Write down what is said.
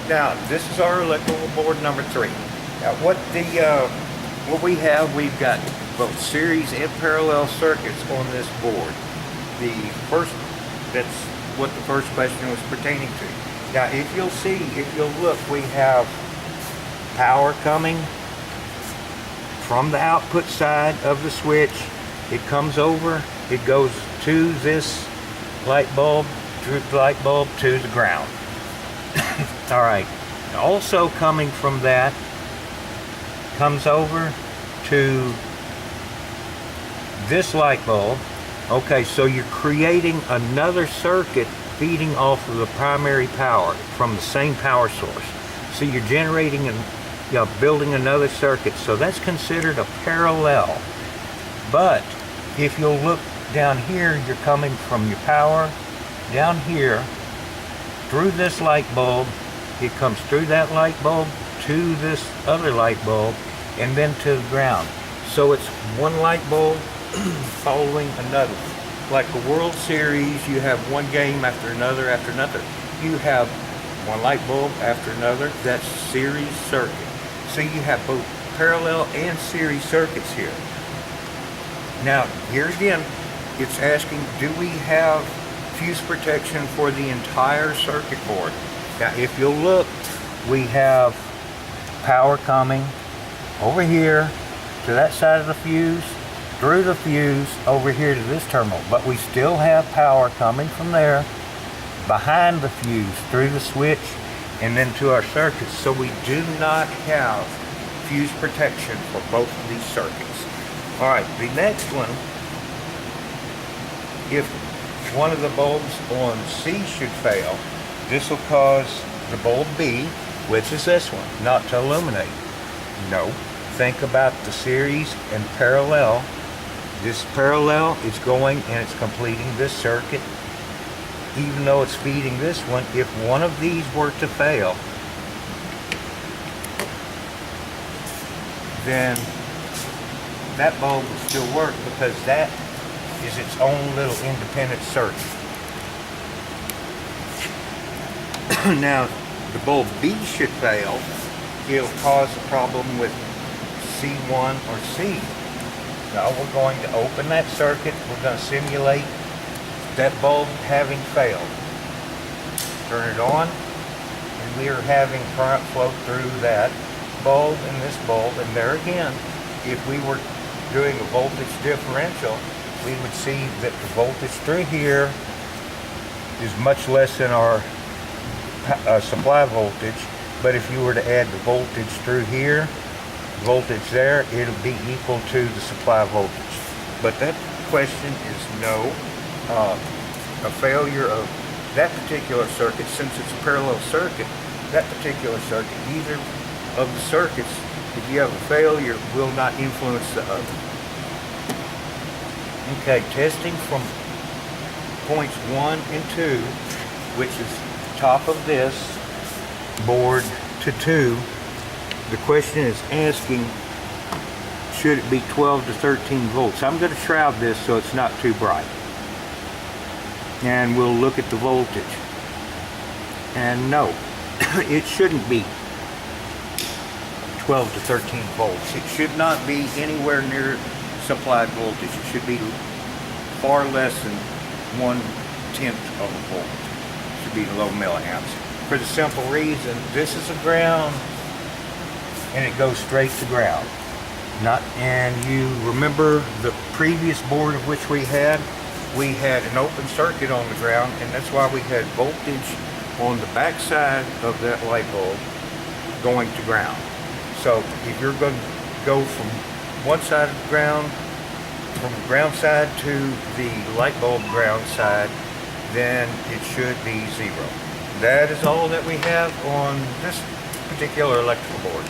Now, this is our electrical board number 3. Now, what we have, we've got both series and parallel circuits on this board. That's what the first question was pertaining to. Now, if you'll look, we have power coming from the output side of the switch. It comes over, it goes to this light bulb, to the ground. All right, also coming from that, comes over to this light bulb. Okay, so you're creating another circuit feeding off of the primary power from the same power source. So you're generating and building another circuit. So that's considered a parallel. But if you'll look down here, you're coming from your power down here through this light bulb. It comes through that light bulb to this other light bulb and then to the ground. So it's one light bulb following another. Like the World Series, you have one game after another after another. You have one light bulb after another. That's series circuit. So you have both parallel and series circuits here. Now, here again, it's asking, do we have fuse protection for the entire circuit board? Now, if you'll look, we have power coming over here to that side of the fuse, through the fuse over here to this terminal, but we still have power coming from there behind the fuse through the switch and then to our circuits. So we do not have fuse protection for both of these circuits. All right, the next one, if one of the bulbs on C should fail, this will cause the bulb B, which is this one, not to illuminate. No, think about the series and parallel. This parallel is going and it's completing this circuit. Even though it's feeding this one, if one of these were to fail, then that bulb will still work because that is its own little independent circuit. Now, the bulb B should fail, it'll cause a problem with C1 or C. Now we're going to open that circuit, we're going to simulate that bulb having failed. Turn it on, and we are having current flow through that bulb and this bulb, and there again, if we were doing a voltage differential, we would see that the voltage through here is much less than our supply voltage, but if you were to add the voltage through here, voltage there, it'll be equal to the supply voltage. But that question is no. A failure of that particular circuit, since it's a parallel circuit, that particular circuit, either of the circuits, if you have a failure, will not influence the other. Okay, testing from points 1 and 2, which is top of this board to 2. The question is asking, should it be 12 to 13 volts? I'm going to shroud this so it's not too bright. And we'll look at the voltage. And no, it shouldn't be 12 to 13 volts. It should not be anywhere near supplied voltage. It should be far less than 1/10 of a volt. It should be low milliamps. For the simple reason, this is a ground and it goes straight to ground. And you remember the previous board of which we had an open circuit on the ground, and that's why we had voltage on the back side of that light bulb going to ground. So if you're going to go from one side of the ground, from the ground side to the light bulb ground side, then it should be 0. That is all that we have on this particular electrical board.